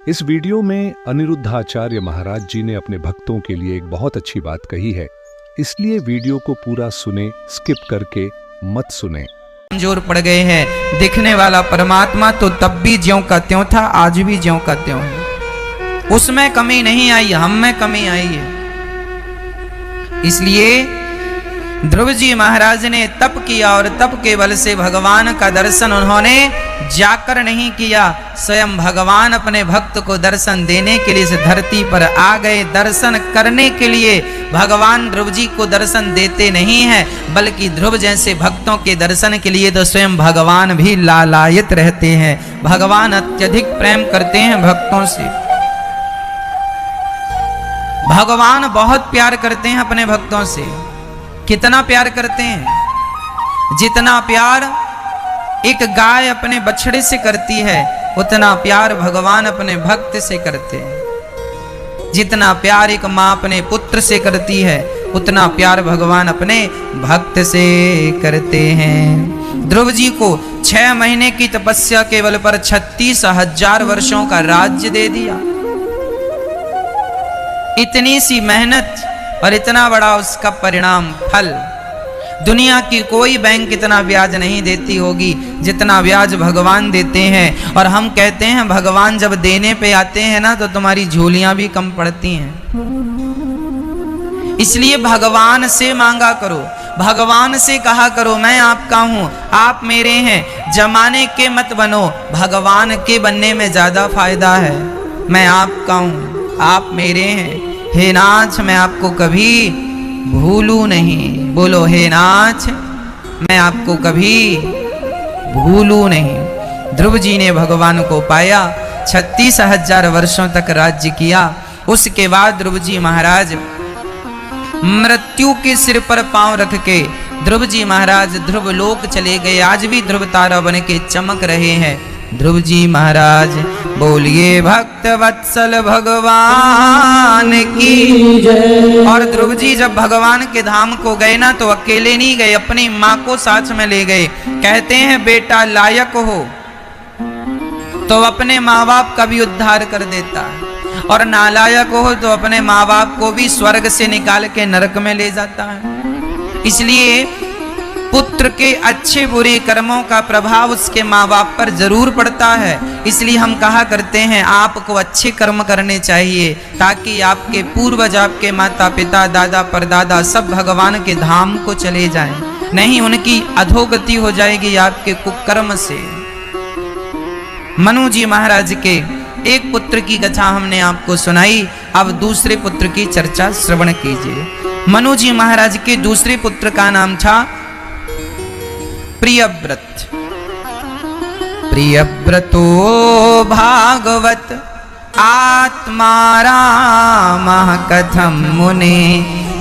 इस वीडियो में अनिरुद्धाचार्य महाराज जी ने अपने भक्तों के लिए एक बहुत अच्छी बात कही है, इसलिए वीडियो को पूरा सुने, स्किप करके मत सुने। कमजोर पड़ गए हैं। दिखने वाला परमात्मा तो तब भी ज्यों का त्यों था, आज भी ज्यों का त्यों है। उसमें कमी नहीं आई, हम में कमी आई है। इसलिए ध्रुव जी महाराज ने तप किया और तप के बल से भगवान का दर्शन उन्होंने जाकर नहीं किया, स्वयं भगवान अपने भक्त को दर्शन देने के लिए इस धरती पर आ गए। दर्शन करने के लिए भगवान ध्रुव जी को दर्शन देते नहीं हैं, बल्कि ध्रुव जैसे भक्तों के दर्शन के लिए तो स्वयं भगवान भी लालायित रहते हैं। भगवान अत्यधिक प्रेम करते हैं भक्तों से। भगवान बहुत प्यार करते हैं अपने भक्तों से। कितना प्यार करते हैं? जितना प्यार एक गाय अपने बछड़े से करती है, उतना प्यार भगवान अपने भक्त से करते हैं। जितना प्यार एक माँ अपने पुत्र से करती है, उतना प्यार भगवान अपने भक्त से करते हैं। ध्रुव जी को 6 महीने की तपस्या के बल पर 36,000 वर्षों का राज्य दे दिया। इतनी सी मेहनत और इतना बड़ा उसका परिणाम, फल। दुनिया की कोई बैंक इतना ब्याज नहीं देती होगी जितना ब्याज भगवान देते हैं। और हम कहते हैं भगवान जब देने पे आते हैं ना, तो तुम्हारी झोलियां भी कम पड़ती हैं। इसलिए भगवान से मांगा करो, भगवान से कहा करो मैं आपका हूं, आप मेरे हैं। जमाने के मत बनो, भगवान के बनने में ज्यादा फायदा है। मैं आपका हूं, आप मेरे हैं। हे नाथ, मैं आपको कभी भूलू नहीं। बोलो हे नाथ, मैं आपको कभी भूलू नहीं। ध्रुव जी ने भगवान को पाया, 36,000 वर्षों तक राज्य किया। उसके बाद ध्रुव जी महाराज मृत्यु के सिर पर पांव रख के ध्रुव जी महाराज ध्रुव लोक चले गए। आज भी ध्रुव तारा बन के चमक रहे हैं ध्रुव जी महाराज। बोलिए भक्त वत्सल भगवान की जय। और ध्रुव जी जब भगवान के धाम को गए ना, तो अकेले नहीं गए, अपनी माँ को साथ में ले गए। कहते हैं बेटा लायक हो तो अपने माँ बाप का भी उद्धार कर देता है, और नालायक हो तो अपने माँ बाप को भी स्वर्ग से निकाल के नरक में ले जाता है। इसलिए पुत्र के अच्छे बुरे कर्मों का प्रभाव उसके माँ बाप पर जरूर पड़ता है। इसलिए हम कहा करते हैं आपको अच्छे कर्म करने चाहिए, ताकि आपके पूर्वज, आपके माता पिता, दादा परदादा सब भगवान के धाम को चले जाएं। नहीं, उनकी अधोगति हो जाएगी आपके कुकर्म से। मनु जी महाराज के एक पुत्र की कथा हमने आपको सुनाई, अब दूसरे पुत्र की चर्चा श्रवण कीजिए। मनु जी महाराज के दूसरे पुत्र का नाम था प्रियव्रत। प्रियव्रतो भागवत आत्मा रामः कथम मुने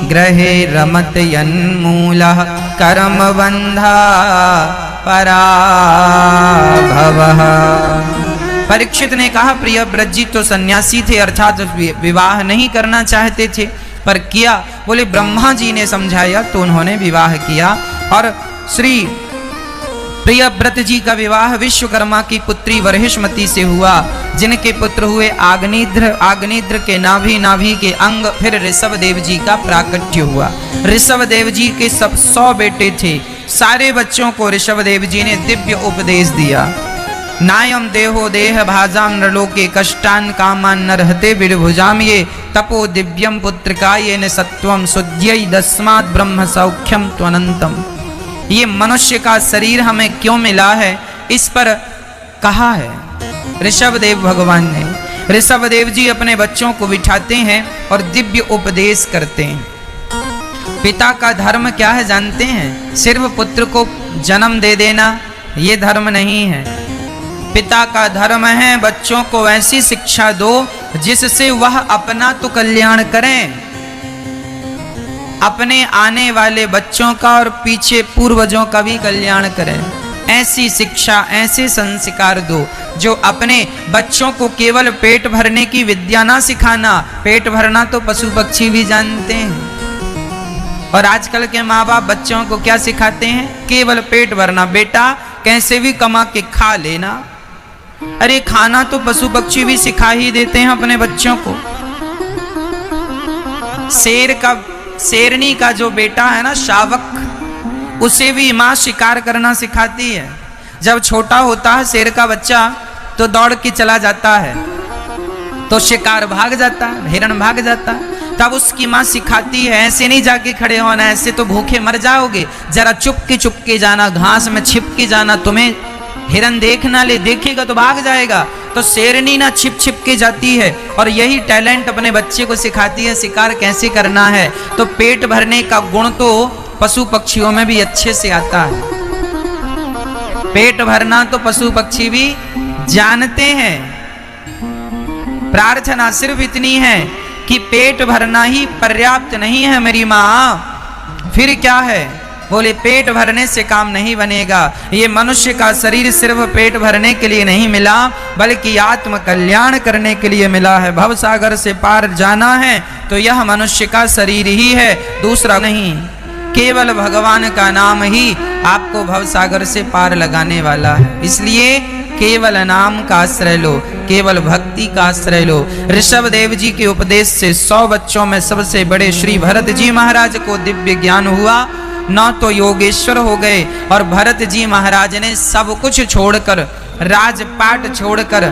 ग्रहे रमत यन्मूलः कर्मबन्धा पराभवः। परीक्षित ने कहा प्रियव्रत जी तो सन्यासी थे, अर्थात विवाह नहीं करना चाहते थे, पर किया। बोले ब्रह्मा जी ने समझाया तो उन्होंने विवाह किया। और श्री प्रियव्रत जी का विवाह विश्वकर्मा की पुत्री वर्हिष्मती से हुआ, जिनके पुत्र हुए आग्नेद्र। आग्नेद्र के नाभि के अंग। फिर ऋषभ देव जी का प्राकट्य हुआ। ऋषभ देव जी के सब 100 बेटे थे। सारे बच्चों को ऋषभ देव जी ने दिव्य उपदेश दिया। नायम देहो देह भाजाम नरलोके कष्टान कामान नरहते विरभुजाम ये तपो दिव्यम पुत्रकाये न सत्वम सुद्यै दस्मात् ब्रह्म सौख्यम त्वनंतम। ये मनुष्य का शरीर हमें क्यों मिला है, इस पर कहा है ऋषभ देव भगवान ने। ऋषभ देव जी अपने बच्चों को बिठाते हैं और दिव्य उपदेश करते हैं। पिता का धर्म क्या है जानते हैं? सिर्फ पुत्र को जन्म दे देना ये धर्म नहीं है। पिता का धर्म है बच्चों को ऐसी शिक्षा दो जिससे वह अपना तो कल्याण करें, अपने आने वाले बच्चों का और पीछे पूर्वजों का भी कल्याण करें। ऐसी शिक्षा, ऐसे संस्कार दो जो अपने बच्चों को केवल पेट भरने की विद्या ना सिखाना। पेट भरना तो पशु पक्षी भी जानते हैं। और आजकल के माँ बाप बच्चों को क्या सिखाते हैं? केवल पेट भरना। बेटा कैसे भी कमा के खा लेना, अरे खाना तो पशु पक्षी भी सिखा ही देते हैं अपने बच्चों को। शेरनी का जो बेटा है ना शावक, उसे भी माँ शिकार करना सिखाती है। जब छोटा होता है शेर का बच्चा तो दौड़ के चला जाता है, तो शिकार भाग जाता है, हिरण भाग जाता है। तब उसकी माँ सिखाती है ऐसे नहीं जाके खड़े होना, ऐसे तो भूखे मर जाओगे, जरा चुप के जाना, घास में छिप के जाना, तुम्हें हिरण देख ना ले, देखेगा तो भाग जाएगा। तो शेरनी ना छिप के जाती है और यही टैलेंट अपने बच्चे को सिखाती है शिकार कैसे करना है। तो पेट भरने का गुण तो पशु पक्षियों में भी अच्छे से आता है। पेट भरना तो पशु पक्षी भी जानते हैं। प्रार्थना सिर्फ इतनी है कि पेट भरना ही पर्याप्त नहीं है मेरी माँ, फिर क्या है? बोले पेट भरने से काम नहीं बनेगा। ये मनुष्य का शरीर सिर्फ पेट भरने के लिए नहीं मिला, बल्कि आत्म कल्याण करने के लिए मिला है। भव सागर से पार जाना है तो यह मनुष्य का शरीर ही है, दूसरा नहीं। केवल भगवान का नाम ही आपको भव सागर से पार लगाने वाला है। इसलिए केवल नाम का आश्रय लो, केवल भक्ति का आश्रय लो। ऋषभ देव जी के उपदेश से 100 बच्चों में सबसे बड़े श्री भरत जी महाराज को दिव्य ज्ञान हुआ, न तो योगेश्वर हो गए। और भरत जी महाराज ने सब कुछ छोड़कर, राजपाट छोड़कर,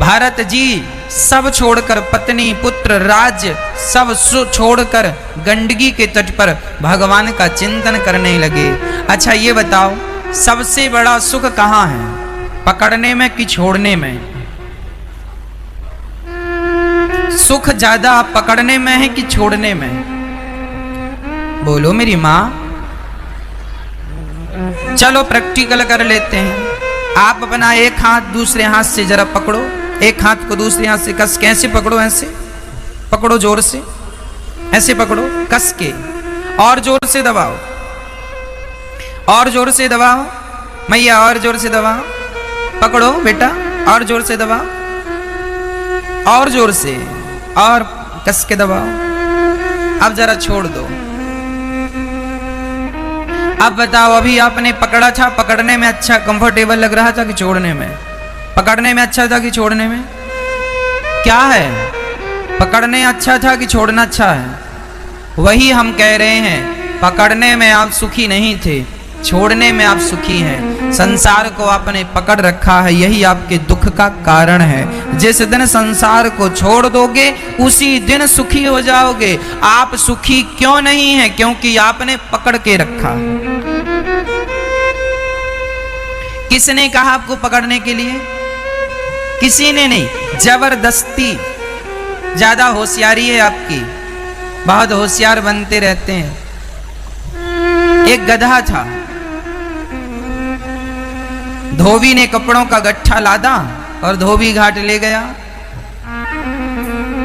भरत जी सब छोड़कर, पत्नी पुत्र राज्य सब छोड़कर गंडकी के तट पर भगवान का चिंतन करने लगे। अच्छा ये बताओ, सबसे बड़ा सुख कहाँ है, पकड़ने में कि छोड़ने में? सुख ज्यादा पकड़ने में है कि छोड़ने में? बोलो मेरी माँ। चलो प्रैक्टिकल कर लेते हैं। आप अपना एक हाथ दूसरे हाथ से जरा पकड़ो, एक हाथ को दूसरे हाथ से कस के, ऐसे पकड़ो, ऐसे पकड़ो, जोर से ऐसे पकड़ो, कस के, और जोर से दबाओ, और जोर से दबाओ मैया, और जोर से दबाओ, पकड़ो बेटा, और जोर से दबाओ, और जोर से, और कस के दबाओ। अब जरा छोड़ दो। अब बताओ, अभी आपने पकड़ा था, पकड़ने में अच्छा कंफर्टेबल लग रहा था कि छोड़ने में? पकड़ने में अच्छा था कि छोड़ने में? क्या है, पकड़ने अच्छा था कि छोड़ना अच्छा है? वही हम कह रहे हैं, पकड़ने में आप सुखी नहीं थे, छोड़ने में आप सुखी हैं। संसार को आपने पकड़ रखा है, यही आपके दुख का कारण है। जिस दिन संसार को छोड़ दोगे उसी दिन सुखी हो जाओगे। आप सुखी क्यों नहीं हैं? क्योंकि आपने पकड़ के रखा। किसने कहा आपको पकड़ने के लिए? किसी ने नहीं, जबरदस्ती। ज्यादा होशियारी है आपकी, बहुत होशियार बनते रहते हैं। एक गधा था, धोबी ने कपड़ों का गट्ठा लादा और धोबी घाट ले गया।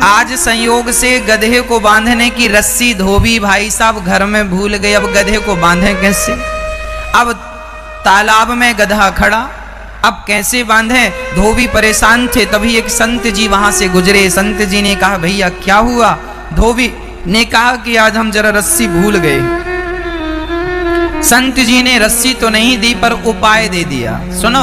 आज संयोग से गधे को बांधने की रस्सी धोबी भाई साहब घर में भूल गए। अब गधे को बांधे कैसे? अब तालाब में गधा खड़ा, अब कैसे बांधे? धोबी परेशान थे। तभी एक संत जी वहां से गुजरे। संत जी ने कहा, भैया क्या हुआ? धोबी ने कहा कि आज हम जरा रस्सी भूल गए। संत जी ने रस्सी तो नहीं दी पर उपाय दे दिया। सुनो,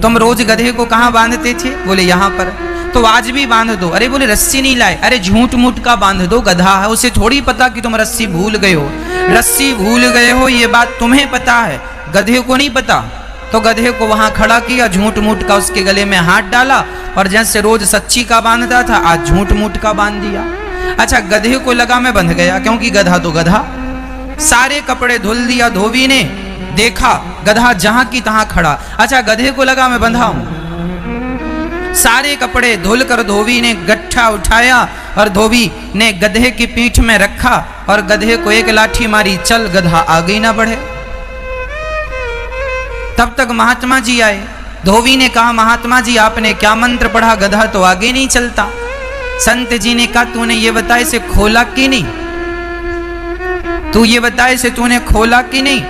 तुम रोज गधे को कहाँ बांधते थे? बोले यहाँ पर। तो आज भी बांध दो। अरे बोले रस्सी नहीं लाए। अरे झूठ मूठ का बांध दो, गधा है, उसे थोड़ी पता कि तुम रस्सी भूल गए हो। रस्सी भूल गए हो ये बात तुम्हें पता है, गधे को नहीं पता। तो गधे को वहां खड़ा किया, झूठ मूठ का उसके गले में हाथ डाला और जैसे रोज सच्ची का बांधता था आज झूठ मूठ का बांध दिया। अच्छा, गधे को लगा मैं बंध गया, क्योंकि गधा तो गधा। सारे कपड़े धुल दिया धोबी ने, देखा गधा जहां की तहां खड़ा। अच्छा, गधे को लगा मैं बंधा हूं। सारे कपड़े धुल कर धोबी ने गट्ठा उठाया और धोबी ने गधे की पीठ में रखा और गधे को एक लाठी मारी, चल गधा आगे ना बढ़े। तब तक महात्मा जी आए। धोबी ने कहा, महात्मा जी आपने क्या मंत्र पढ़ा? गधा तो आगे नहीं चलता। संत जी ने कहा, तूने ये बता इसे खोला कि नहीं? तू ये बता इसे तूने खोला कि नहीं?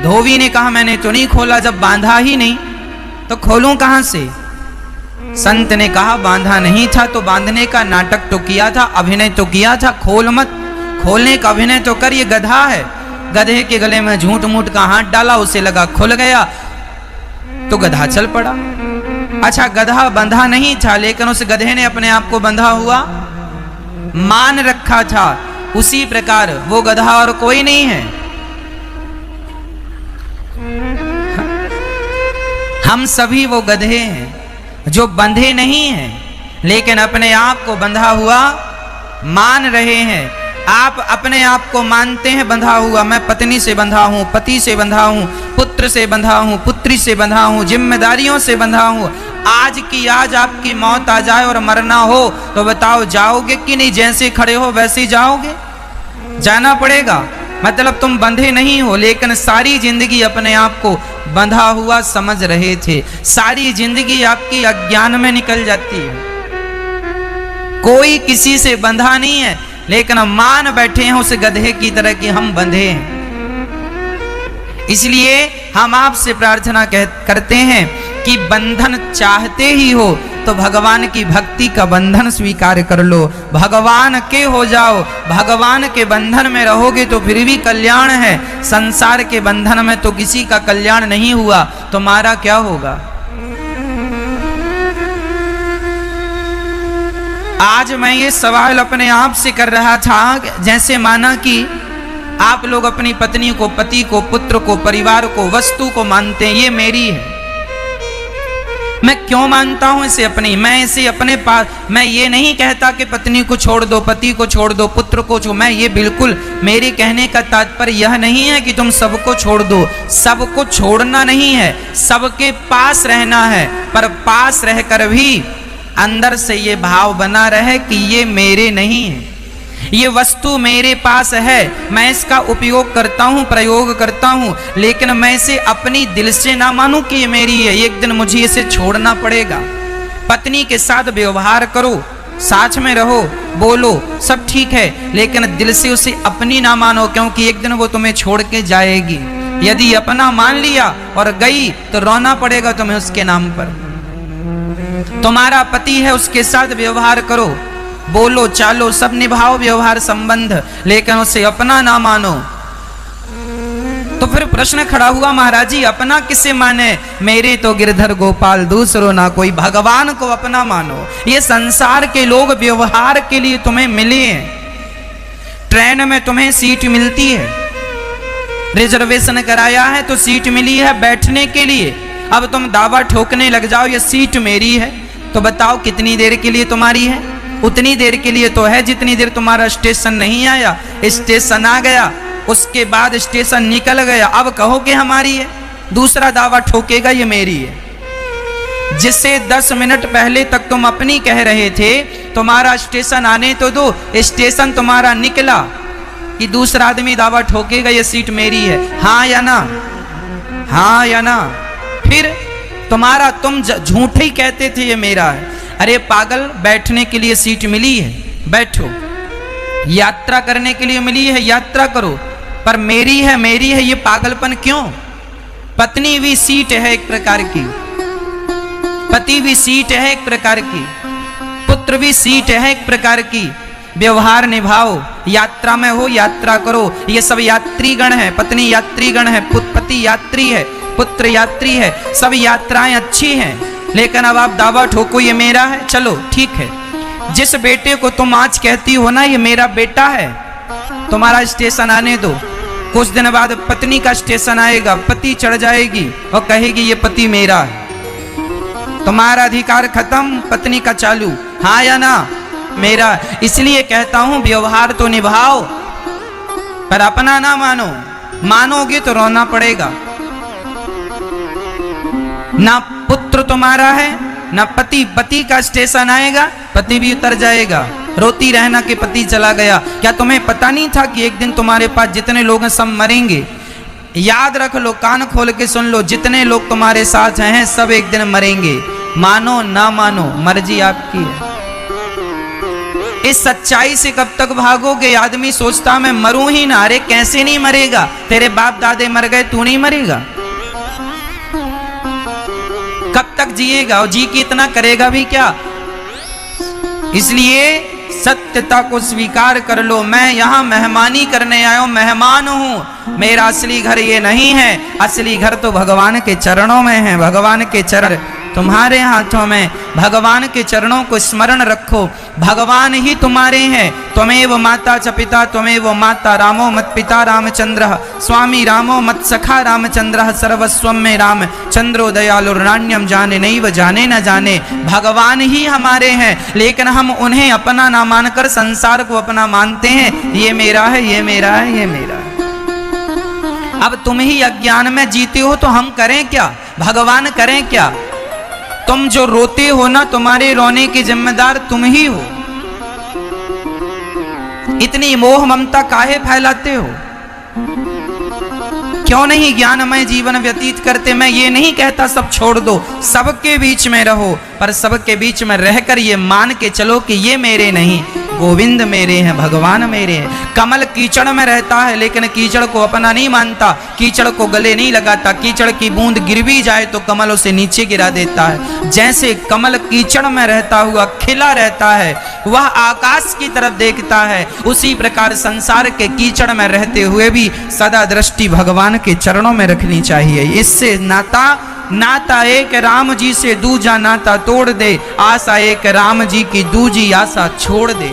धोबी ने कहा, मैंने तो नहीं खोला, जब बांधा ही नहीं तो खोलूं कहां से? संत ने कहा, बांधा नहीं था तो बांधने का नाटक तो किया था, अभिनय तो किया था, खोल मत। खोलने का अभिनय तो कर, ये गधा है। गधे के गले में झूठ मूठ का हाथ डाला, उसे लगा खुल गया तो गधा चल पड़ा। अच्छा, गधा बंधा नहीं था, लेकिन उस गधे ने अपने आप को बंधा हुआ मान रखा था। उसी प्रकार वो गधा और कोई नहीं है। हम सभी वो गधे हैं जो बंधे नहीं हैं, लेकिन अपने आप को बंधा हुआ मान रहे हैं। आप अपने आप को मानते हैं बंधा हुआ, मैं पत्नी से बंधा हूं, पति से बंधा हूं, पुत्र से बंधा हूं, पुत्री से बंधा हूं, जिम्मेदारियों से बंधा हूं। आज की आज आपकी मौत आ जाए और मरना हो तो बताओ जाओगे कि नहीं? जैसे खड़े हो वैसे ही जाओगे, जाना पड़ेगा। मतलब तुम बंधे नहीं हो, लेकिन सारी जिंदगी अपने आप को बंधा हुआ समझ रहे थे। सारी जिंदगी आपकी अज्ञान में निकल जाती है। कोई किसी से बंधा नहीं है, लेकिन मान बैठे हैं उस गधे की तरह कि हम बंधे हैं। इसलिए हम आपसे प्रार्थना करते हैं कि बंधन चाहते ही हो तो भगवान की भक्ति का बंधन स्वीकार कर लो, भगवान के हो जाओ। भगवान के बंधन में रहोगे तो फिर भी कल्याण है। संसार के बंधन में तो किसी का कल्याण नहीं हुआ, तुम्हारा क्या होगा? आज मैं ये सवाल अपने आप से कर रहा था, जैसे माना कि आप लोग अपनी पत्नी को, पति को, पुत्र को, परिवार को, वस्तु को मानते हैं, ये मेरी है। मैं क्यों मानता हूं इसे अपनी? मैं इसे अपने पास, मैं ये नहीं कहता कि पत्नी को छोड़ दो, पति को छोड़ दो, पुत्र को छोड़, मैं ये बिल्कुल, मेरे कहने का तात्पर्य यह नहीं है कि तुम सबको छोड़ दो। सबको छोड़ना नहीं है, सबके पास रहना है, पर पास रहकर भी अंदर से ये भाव बना रहे कि ये मेरे नहीं है, ये वस्तु मेरे पास है, मैं इसका उपयोग करता हूँ, प्रयोग करता हूँ, लेकिन मैं इसे अपनी दिल से ना मानूं कि ये मेरी है। एक दिन मुझे इसे छोड़ना पड़ेगा। पत्नी के साथ व्यवहार करो, साथ में रहो, बोलो, सब ठीक है, लेकिन दिल से उसे अपनी ना मानो, क्योंकि एक दिन वो तुम्हें छोड़ के जाएगी। यदि अपना मान लिया और गई तो रोना पड़ेगा तुम्हें उसके नाम पर। तुम्हारा पति है, उसके साथ व्यवहार करो, बोलो, चालो, सब निभाओ व्यवहार संबंध, लेकिन उसे अपना ना मानो। तो फिर प्रश्न खड़ा हुआ, महाराज जी अपना किसे माने? मेरे तो गिरधर गोपाल दूसरो ना कोई, भगवान को अपना मानो। ये संसार के लोग व्यवहार के लिए तुम्हें मिले हैं। ट्रेन में तुम्हें सीट मिलती है, रिजर्वेशन कराया है तो सीट मिली है बैठने के लिए। अब तुम दावा ठोकने लग जाओ ये सीट मेरी है, तो बताओ कितनी देर के लिए तुम्हारी है? उतनी देर के लिए तो है जितनी देर तुम्हारा स्टेशन नहीं आया। स्टेशन आ गया, उसके बाद स्टेशन निकल गया, अब कहो कि हमारी है, दूसरा दावा ठोकेगा ये मेरी है। जिससे 10 मिनट पहले तक तुम अपनी कह रहे थे, तुम्हारा स्टेशन आने तो दो, स्टेशन तुम्हारा निकला कि दूसरा आदमी दावा ठोकेगा ये सीट मेरी है, हाँ या ना? हाँ या ना? फिर तुम्हारा, तुम झूठे ही कहते थे ये मेरा है। अरे पागल, बैठने के लिए सीट मिली है, बैठो। यात्रा करने के लिए मिली है, यात्रा करो, पर मेरी है, मेरी है, ये पागलपन क्यों? पत्नी भी सीट है एक प्रकार की, पति भी सीट है एक प्रकार की, पुत्र भी सीट है एक प्रकार की। व्यवहार निभाओ, यात्रा में हो यात्रा करो। ये सब यात्रीगण है, पत्नी यात्रीगण है, पति यात्री है, पुत्र यात्री है, सब यात्राएं अच्छी हैं, लेकिन अब आप दावा ठोको ये मेरा है। चलो ठीक है, जिस बेटे को तुम आज कहती हो ना ये मेरा बेटा है, तुम्हारा स्टेशन आने दो, कुछ दिन बाद पत्नी का स्टेशन आएगा, पति चढ़ जाएगी और कहेगी ये पति मेरा है। तुम्हारा अधिकार खत्म, पत्नी का चालू, हाँ या ना? मेरा। इसलिए कहता हूं व्यवहार तो निभाओ, पर अपना ना मानो। मानोगे तो रोना पड़ेगा। ना पुत्र तुम्हारा है, ना पति, पति का स्टेशन आएगा, पति भी उतर जाएगा। रोती रहना कि पति चला गया। क्या तुम्हें पता नहीं था कि एक दिन तुम्हारे पास जितने लोग हैं सब मरेंगे? याद रख लो, कान खोल के सुन लो, जितने लोग तुम्हारे साथ हैं सब एक दिन मरेंगे। मानो ना मानो, मर्जी आपकी है। इस सच्चाई से कब तक भागोगे? आदमी सोचता मैं मरूं ही ना। अरे कैसे नहीं मरेगा? तेरे बाप दादे मर गए, तू नहीं मरेगा? कब तक जिएगा? और जी के इतना करेगा भी क्या? इसलिए सत्यता को स्वीकार कर लो। मैं यहाँ मेहमानी करने आया हूँ, मेहमान हूँ। मेरा असली घर ये नहीं है, असली घर तो भगवान के चरणों में है। भगवान के चरण तुम्हारे हाथों में। भगवान के चरणों को स्मरण रखो, भगवान ही तुम्हारे हैं। त्वमेव माता च पिता त्वमेव माता रामो मत पिता रामचंद्र स्वामी रामो मत सखा रामचंद्र सर्वस्वम में राम चंद्रो दयालुर्नान्यम जाने नैव जाने न जाने। भगवान ही हमारे हैं, लेकिन हम उन्हें अपना ना मानकर संसार को अपना मानते हैं। ये मेरा है, ये मेरा है, ये मेरा है। अब तुम ही अज्ञान में जीते हो तो हम करें क्या, भगवान करें क्या? तुम जो रोते हो ना, तुम्हारे रोने के जिम्मेदार तुम ही हो। इतनी मोह ममता काहे फैलाते हो? क्यों नहीं ज्ञानमय जीवन व्यतीत करते? मैं ये नहीं कहता सब छोड़ दो, सबके बीच में रहो, पर सबके बीच में रहकर ये मान के चलो कि ये मेरे नहीं, गोविंद मेरे हैं, भगवान मेरे हैं। कमल कीचड़ में रहता है लेकिन कीचड़ को अपना नहीं मानता, कीचड़ को गले नहीं लगाता। कीचड़ की बूंद गिर भी जाए तो कमल उसे नीचे गिरा देता है। जैसे कमल कीचड़ में रहता हुआ खिला रहता है, वह आकाश की तरफ देखता है, उसी प्रकार संसार के कीचड़ में रहते हुए भी सदा दृष्टि भगवान के चरणों में रखनी चाहिए। इससे नाता एक राम जी से दूजा नाता तोड़ दे, आशा एक राम जी की दूजी आशा छोड़ दे।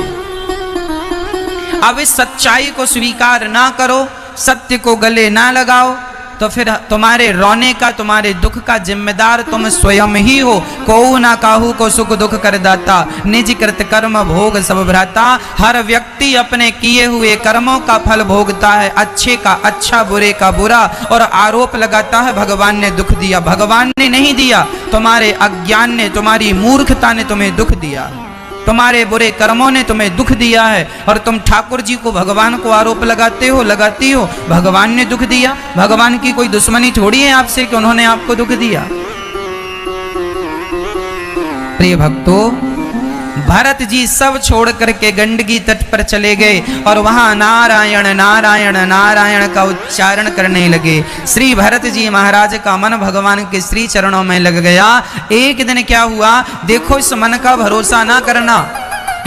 अब इस सच्चाई को स्वीकार ना करो, सत्य को गले ना लगाओ, तो फिर तुम्हारे रोने का, तुम्हारे दुख का जिम्मेदार तुम स्वयं ही हो। कोऊ ना काहू को सुख दुख कर दाता, निज कृत कर्म भोग सब भ्राता। हर व्यक्ति अपने किए हुए कर्मों का फल भोगता है, अच्छे का अच्छा, बुरे का बुरा, और आरोप लगाता है भगवान ने दुख दिया। भगवान ने नहीं दिया, तुम्हारे अज्ञान ने, तुम्हारी मूर्खता ने तुम्हें दुख दिया, तुम्हारे बुरे कर्मों ने तुम्हें दुख दिया है। और तुम ठाकुर जी को, भगवान को आरोप लगाते हो, लगाती हो, भगवान ने दुख दिया। भगवान की कोई दुश्मनी थोड़ी है आपसे कि उन्होंने आपको दुख दिया। प्रिय भक्तों, भरत जी सब छोड़ करके गंडकी तट पर चले गए और वहां नारायण नारायण नारायण का उच्चारण करने लगे। श्री भरत जी महाराज का मन भगवान के श्री चरणों में लग गया। एक दिन क्या हुआ, देखो इस मन का भरोसा ना करना,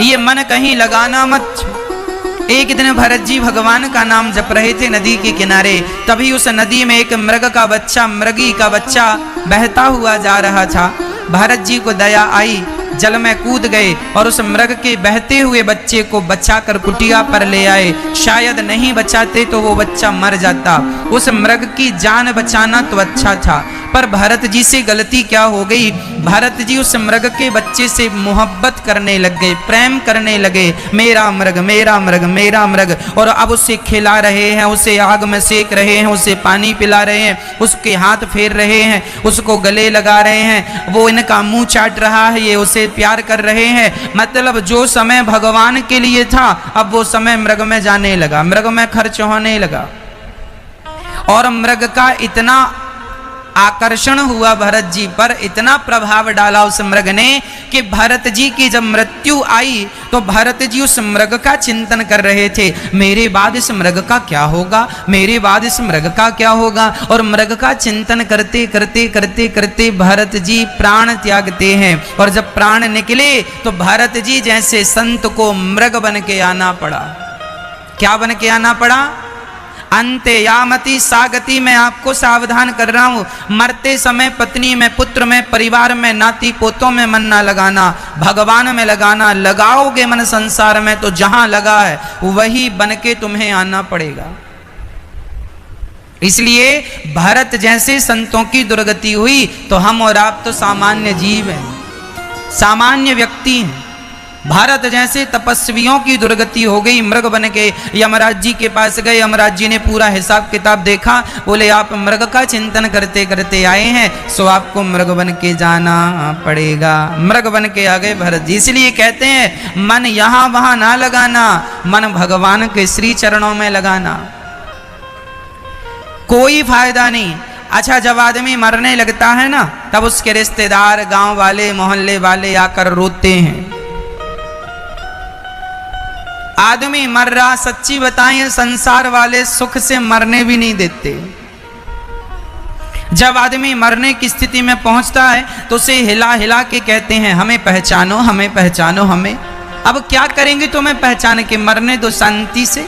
ये मन कहीं लगाना मत। एक दिन भरत जी भगवान का नाम जप रहे थे नदी के किनारे, तभी उस नदी में एक मृग का बच्चा, मृगी का बच्चा बहता हुआ जा रहा था। भरत जी को दया आई, जल में कूद गए और उस मृग के बहते हुए बच्चे को बचाकर कुटिया पर ले आए। शायद नहीं बचाते तो वो बच्चा मर जाता, उस मृग की जान बचाना तो अच्छा था, पर भरत जी से गलती क्या हो गई, भरत जी उस मृग के बच्चे से मोहब्बत करने लग गए, प्रेम करने लगे। मेरा मृग, मेरा मृग, मेरा मृग। और अब उसे खिला रहे हैं, उसे आग में सेक रहे हैं, उसे पानी पिला रहे हैं, उसके हाथ फेर रहे हैं, उसको गले लगा रहे हैं, वो इनका मुंह चाट रहा है, ये उसे प्यार कर रहे हैं। मतलब जो समय भगवान के लिए था, अब वो समय मृग में जाने लगा, मृग में खर्च होने लगा। और मृग का इतना आकर्षण हुआ भरत जी पर, इतना प्रभाव डाला उस मृग ने कि भरत जी की जब मृत्यु आई तो भरत जी उस मृग का चिंतन कर रहे थे, मेरे बाद इस मृग का क्या होगा, मेरे बाद इस मृग का क्या होगा। और मृग का चिंतन करते करते करते करते भरत जी प्राण त्यागते हैं। और जब प्राण निकले तो भरत जी जैसे संत को मृग बन के आना पड़ा। क्या बन के आना पड़ा? अंते यामति सागति। मैं आपको सावधान कर रहा हूं, मरते समय पत्नी में, पुत्र में, परिवार में, नाती पोतों में मन ना लगाना, भगवान में लगाना। लगाओगे मन संसार में तो जहां लगा है वही बन के तुम्हें आना पड़ेगा। इसलिए भरत जैसे संतों की दुर्गति हुई तो हम और आप तो सामान्य जीव हैं, सामान्य व्यक्ति हैं। भारत जैसे तपस्वियों की दुर्गति हो गई, मृग बन के यमराज जी के पास गए। यमराज जी ने पूरा हिसाब किताब देखा, बोले आप मृग का चिंतन करते करते आए हैं, सो आपको मृग बन के जाना पड़ेगा। मृग बन के आ गए भरत जी। इसलिए कहते हैं मन यहां वहां ना लगाना, मन भगवान के श्री चरणों में लगाना, कोई फायदा नहीं। अच्छा, जब आदमी मरने लगता है ना, तब उसके रिश्तेदार, गांव वाले, मोहल्ले वाले आकर रोते हैं। आदमी मर रहा, सच्ची बताएं संसार वाले सुख से मरने भी नहीं देते। जब आदमी मरने की स्थिति में पहुंचता है तो उसे हिला हिला के कहते हैं हमें पहचानो, हमें पहचानो, हमें। अब क्या करेंगे तुम्हें पहचान के, मरने दो शांति से।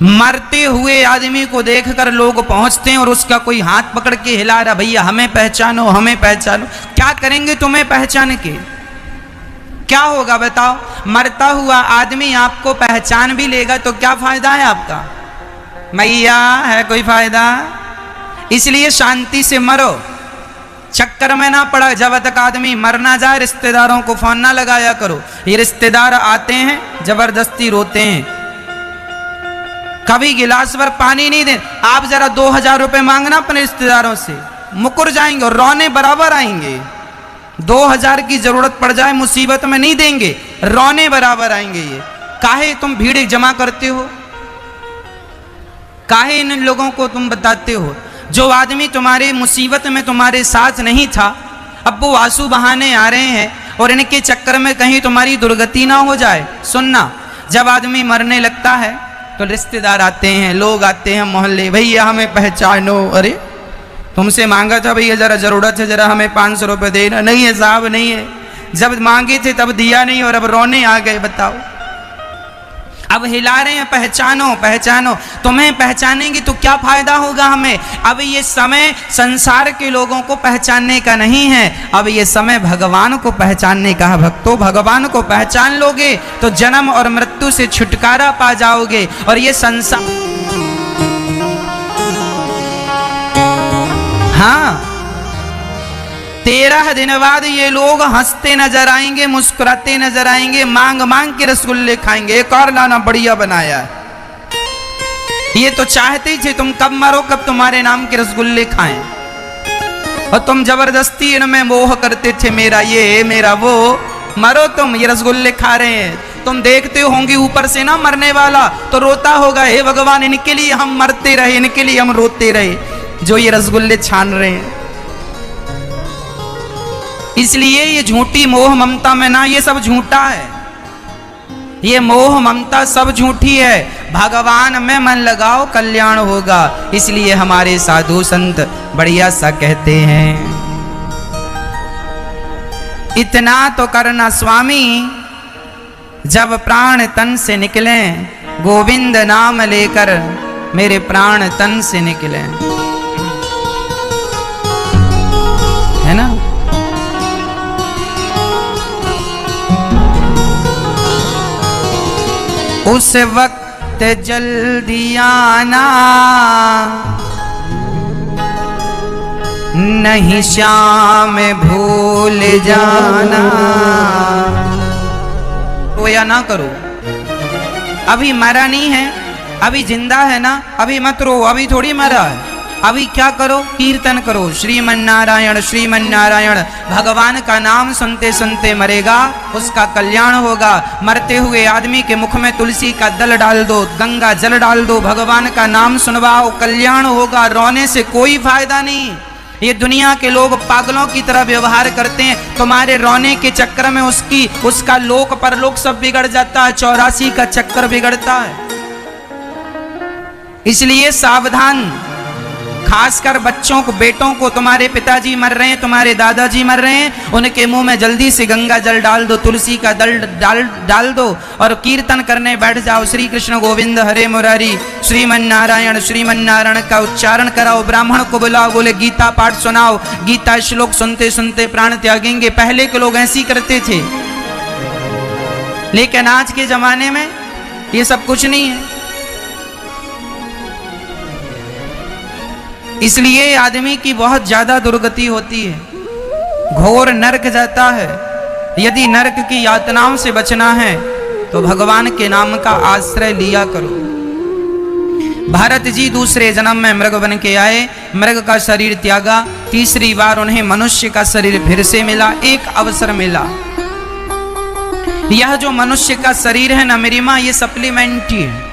मरते हुए आदमी को देखकर लोग पहुंचते हैं और उसका कोई हाथ पकड़ के हिला रहा, भैया हमें पहचानो हमें पहचानो। क्या करेंगे तुम्हें पहचान के? क्या होगा बताओ? मरता हुआ आदमी आपको पहचान भी लेगा तो क्या फायदा है आपका? मैया है कोई फायदा? इसलिए शांति से मरो, चक्कर में ना पड़ा। जब तक आदमी मर ना जाए रिश्तेदारों को फोन ना लगाया करो। ये रिश्तेदार आते हैं जबरदस्ती रोते हैं, कभी गिलास भर पानी नहीं दे। आप जरा 2000 रुपए मांगना अपने रिश्तेदारों से, मुकर जाएंगे और रोने बराबर आएंगे। 2000 की जरूरत पड़ जाए मुसीबत में नहीं देंगे, रोने बराबर आएंगे। ये काहे तुम भीड़ जमा करते हो? काहे इन लोगों को तुम बताते हो? जो आदमी तुम्हारे मुसीबत में तुम्हारे साथ नहीं था, अब वो आंसू बहाने आ रहे हैं और इनके चक्कर में कहीं तुम्हारी दुर्गति ना हो जाए। सुनना, जब आदमी मरने लगता है तो रिश्तेदार आते हैं, लोग आते हैं मोहल्ले, भैया हमें पहचानो। अरे तुमसे मांगा था भैया, जरा जरूरत है, जरा हमें 500 रुपये देना। नहीं है साहब नहीं है, जब मांगे थे तब दिया नहीं और अब रोने आ गए। बताओ, अब हिला रहे हैं पहचानो पहचानो। तुम्हें पहचानेंगे तो क्या फायदा होगा हमें? अब ये समय संसार के लोगों को पहचानने का नहीं है, अब ये समय भगवान को पहचानने का है। भक्तों, भगवान को पहचान लोगे तो जन्म और मृत्यु से छुटकारा पा जाओगे। और ये संसार, हाँ, 13 दिन बाद ये लोग हंसते नजर आएंगे, मुस्कुराते नजर आएंगे, मांग मांग के रसगुल्ले खाएंगे। एक और लाना, बढ़िया बनाया है। ये तो चाहते ही थे तुम कब मरो, कब तुम्हारे नाम के रसगुल्ले खाएं, और तुम जबरदस्ती इनमें मोह करते थे, मेरा ये मेरा वो। मरो तुम, ये रसगुल्ले खा रहे हैं। तुम देखते होंगे ऊपर से ना मरने वाला तो रोता होगा, हे भगवान इनके लिए हम मरते रहे, इनके लिए हम रोते रहे, जो ये रसगुल्ले छान रहे हैं। इसलिए ये झूठी मोह ममता में ना, ये सब झूठा है, ये मोह ममता सब झूठी है। भगवान में मन लगाओ, कल्याण होगा। इसलिए हमारे साधु संत बढ़िया सा कहते हैं, इतना तो करना स्वामी जब प्राण तन से निकले, गोविंद नाम लेकर मेरे प्राण तन से निकले। है ना? उस वक्त जल्दी आना, नहीं शाम भूल जाना। रोया ना करो, अभी मरा नहीं है, अभी जिंदा है ना, अभी मत रो, अभी थोड़ी मरा है। अभी क्या करो? कीर्तन करो, श्रीमन नारायण श्रीमन नारायण। भगवान का नाम सुनते सुनते मरेगा, उसका कल्याण होगा। मरते हुए आदमी के मुख में तुलसी का दल डाल दो, गंगा जल डाल दो, भगवान का नाम सुनवाओ, कल्याण होगा। रोने से कोई फायदा नहीं। ये दुनिया के लोग पागलों की तरह व्यवहार करते हैं, तुम्हारे रोने के चक्कर में उसका लोक परलोक सब बिगड़ जाता है, 84 का चक्कर बिगड़ता है। इसलिए सावधान, खासकर बच्चों को, बेटों को, तुम्हारे पिताजी मर रहे हैं, तुम्हारे दादाजी मर रहे हैं, उनके मुंह में जल्दी से गंगा जल डाल दो, तुलसी का दल डाल दो और कीर्तन करने बैठ जाओ। श्री कृष्ण गोविंद हरे मुरारी, श्रीमन नारायण का उच्चारण कराओ। ब्राह्मण को बुलाओ, बोले गीता पाठ सुनाओ, गीता श्लोक सुनते सुनते प्राण त्यागेंगे। पहले के लोग ऐसी करते थे, लेकिन आज के जमाने में ये सब कुछ नहीं है। इसलिए आदमी की बहुत ज्यादा दुर्गति होती है, घोर नरक जाता है। यदि नरक की यातनाओं से बचना है तो भगवान के नाम का आश्रय लिया करो। भरत जी दूसरे जन्म में मृग बन के आए, मृग का शरीर त्यागा, तीसरी बार उन्हें मनुष्य का शरीर फिर से मिला, एक अवसर मिला। यह जो मनुष्य का शरीर है ना मेरी माँ, ये सप्लीमेंट्री है।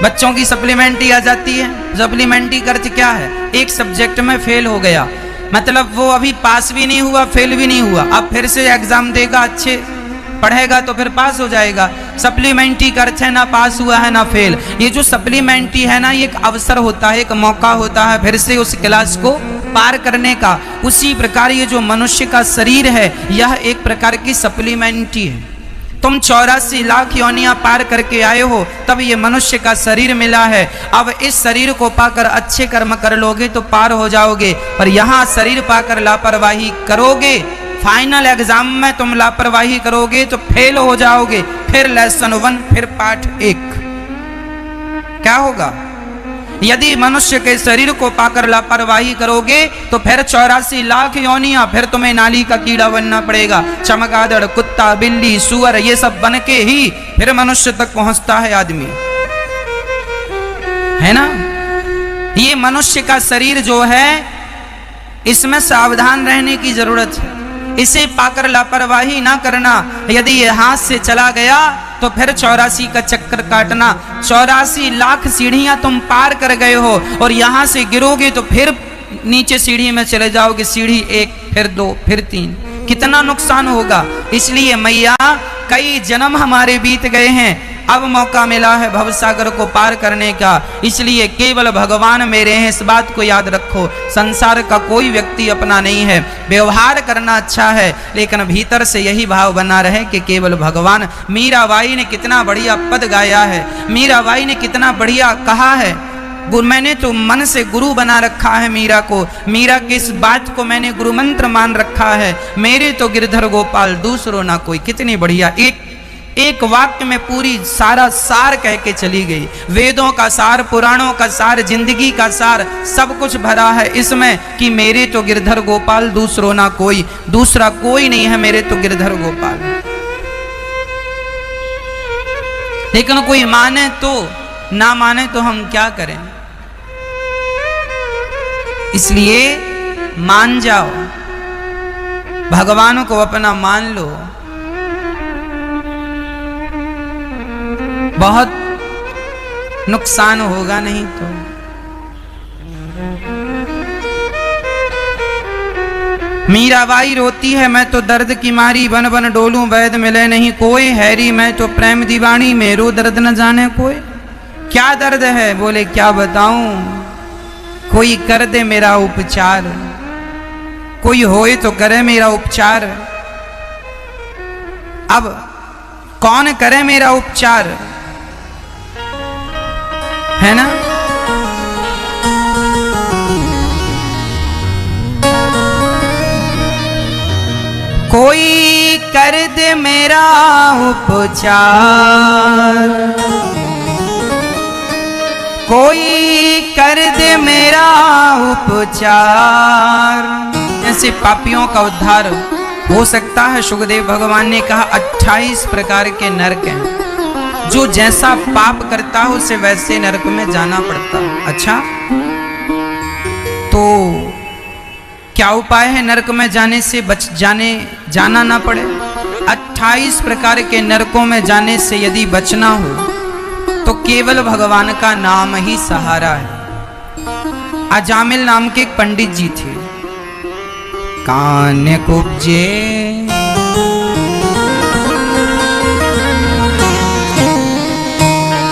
बच्चों की सप्लीमेंट्री आ जाती है। सप्लीमेंट्री का अर्थ क्या है? एक सब्जेक्ट में फेल हो गया, मतलब वो अभी पास भी नहीं हुआ, फेल भी नहीं हुआ, अब फिर से एग्जाम देगा, अच्छे पढ़ेगा तो फिर पास हो जाएगा। सप्लीमेंट्री का अर्थ है ना पास हुआ है ना फेल। ये जो सप्लीमेंट्री है ना, ये एक अवसर होता है, एक मौका होता है फिर से उस क्लास को पार करने का। उसी प्रकार ये जो मनुष्य का शरीर है, यह एक प्रकार की सप्लीमेंट्री है। तुम 84 लाख योनियां पार करके आए हो, तब ये मनुष्य का शरीर मिला है। अब इस शरीर को पाकर अच्छे कर्म कर लोगे तो पार हो जाओगे, पर यहाँ शरीर पाकर लापरवाही करोगे, फाइनल एग्जाम में तुम लापरवाही करोगे तो फेल हो जाओगे। फिर लेसन 1, फिर पाठ 1। क्या होगा? यदि मनुष्य के शरीर को पाकर लापरवाही करोगे तो फिर 84 लाख योनियां, फिर तुम्हें नाली का कीड़ा बनना पड़ेगा। चमगादड़, कुत्ता, बिल्ली, सुअर, ये सब बन के ही फिर मनुष्य तक पहुंचता है आदमी, है ना। ये मनुष्य का शरीर जो है, इसमें सावधान रहने की जरूरत है। इसे पाकर लापरवाही ना करना। यदि ये हाथ से चला गया तो फिर 84 का चक्कर काटना। 84 लाख सीढ़ियां तुम पार कर गए हो और यहां से गिरोगे तो फिर नीचे सीढ़ी में चले जाओगे। सीढ़ी 1, फिर 2, फिर 3, कितना नुकसान होगा। इसलिए मैया कई जन्म हमारे बीत गए हैं, अब मौका मिला है भवसागर को पार करने का। इसलिए केवल भगवान मेरे हैं, इस बात को याद रखो। संसार का कोई व्यक्ति अपना नहीं है। व्यवहार करना अच्छा है, लेकिन भीतर से यही भाव बना रहे कि केवल भगवान। मीराबाई ने कितना बढ़िया पद गाया है, मीराबाई ने कितना बढ़िया कहा है। मैंने तो मन से गुरु बना रखा है मीरा को, मीरा की इस बात को मैंने गुरु मंत्र मान रखा है। मेरे तो गिरधर गोपाल दूसरो ना कोई। कितनी बढ़िया, एक वाक्य में पूरी सारा सार कह के चली गई। वेदों का सार, पुराणों का सार, जिंदगी का सार, सब कुछ भरा है इसमें कि मेरे तो गिरधर गोपाल दूसरो ना कोई, दूसरा कोई नहीं है मेरे तो गिरधर गोपाल। लेकिन कोई माने तो, ना माने तो हम क्या करें। इसलिए मान जाओ, भगवान को अपना मान लो। बहुत नुकसान होगा नहीं तो। मीराबाई रोती है, मैं तो दर्द की मारी बन बन डोलूं, वैद मिले नहीं कोई, हैरी मैं तो प्रेम दीवानी, मेरो दर्द न जाने कोई। क्या दर्द है? बोले क्या बताऊं, कोई कर दे मेरा उपचार, कोई होए तो करे मेरा उपचार। अब कौन करे मेरा उपचार, है ना। कोई कर दे मेरा उपचार, कोई कर दे मेरा उपचार। ऐसे पापियों का उद्धार हो सकता है। सुखदेव भगवान ने कहा 28 प्रकार के नरक हैं, जो जैसा पाप करता है उसे वैसे नरक में जाना पड़ता है। अच्छा, तो क्या उपाय है नरक में जाने से जाना ना पड़े? 28 प्रकार के नरकों में जाने से यदि बचना हो तो केवल भगवान का नाम ही सहारा है। अजामिल नाम के एक पंडित जी थे। कान कुब्जे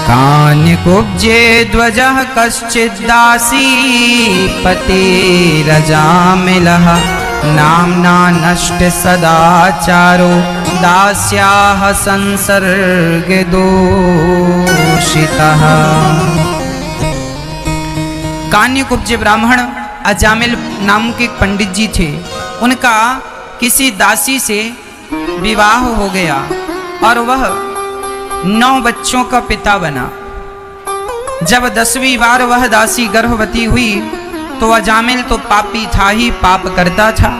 कान कुब्जे ध्वजः कश्चिद्दासी पतिरजामिलः, नाम्ना नष्ट सदाचारो दास्याः संसर्ग दूषितः। कान्य कुब्जे ब्राह्मण अजामिल नाम के पंडित जी थे। उनका किसी दासी से विवाह हो गया और वह 9 बच्चों का पिता बना। जब 10वीं बार वह दासी गर्भवती हुई तो अजामिल तो पापी था ही, पाप करता था।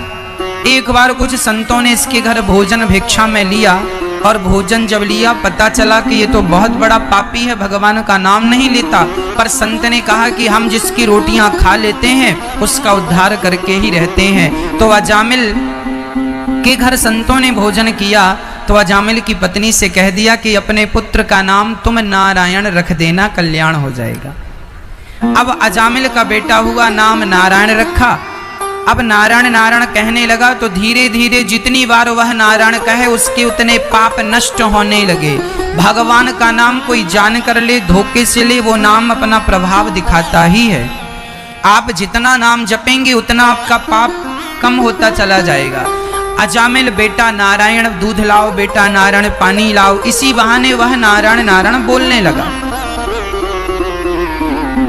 एक बार कुछ संतों ने इसके घर भोजन भिक्षा में लिया और भोजन जब लिया पता चला कि ये तो बहुत बड़ा पापी है, भगवान का नाम नहीं लेता। पर संत ने कहा कि हम जिसकी रोटियां खा लेते हैं उसका उद्धार करके ही रहते हैं। तो अजामिल के घर संतों ने भोजन किया तो अजामिल की पत्नी से कह दिया कि अपने पुत्र का नाम तुम नारायण रख देना, कल्याण हो जाएगा। अब अजामिल का बेटा हुआ, नाम नारायण रखा। अब नारायण नारायण कहने लगा तो धीरे धीरे जितनी बार वह नारायण कहे उसके उतने पाप नष्ट होने लगे। भगवान का नाम कोई जान कर ले, धोखे से ले, वो नाम अपना प्रभाव दिखाता ही है। आप जितना नाम जपेंगे उतना आपका पाप कम होता चला जाएगा। अजामिल बेटा नारायण दूध लाओ, बेटा नारायण पानी लाओ। इसी बहाने वह नारायण नारायण बोलने लगा।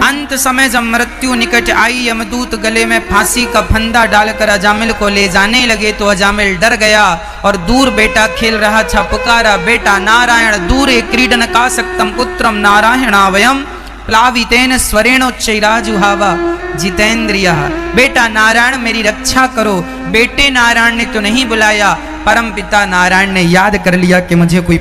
अंत समय जब मृत्यु निकट आई, यमदूत गले में फांसी का फंदा डालकर अजामिल को ले जाने लगे तो अजामिल डर गया और दूर बेटा खेल रहा था, पुकारा, बेटा नारायण दूरे क्रीडन कासक्तम पुत्रम नारायणावयम प्लावितेन स्वरेणोच्चैराजुहावा जितेंद्रिय। बेटा नारायण मेरी रक्षा करो। बेटे नारायण ने तो नहीं बुलाया, परम पिता नारायण ने याद कर लिया कि मुझे कोई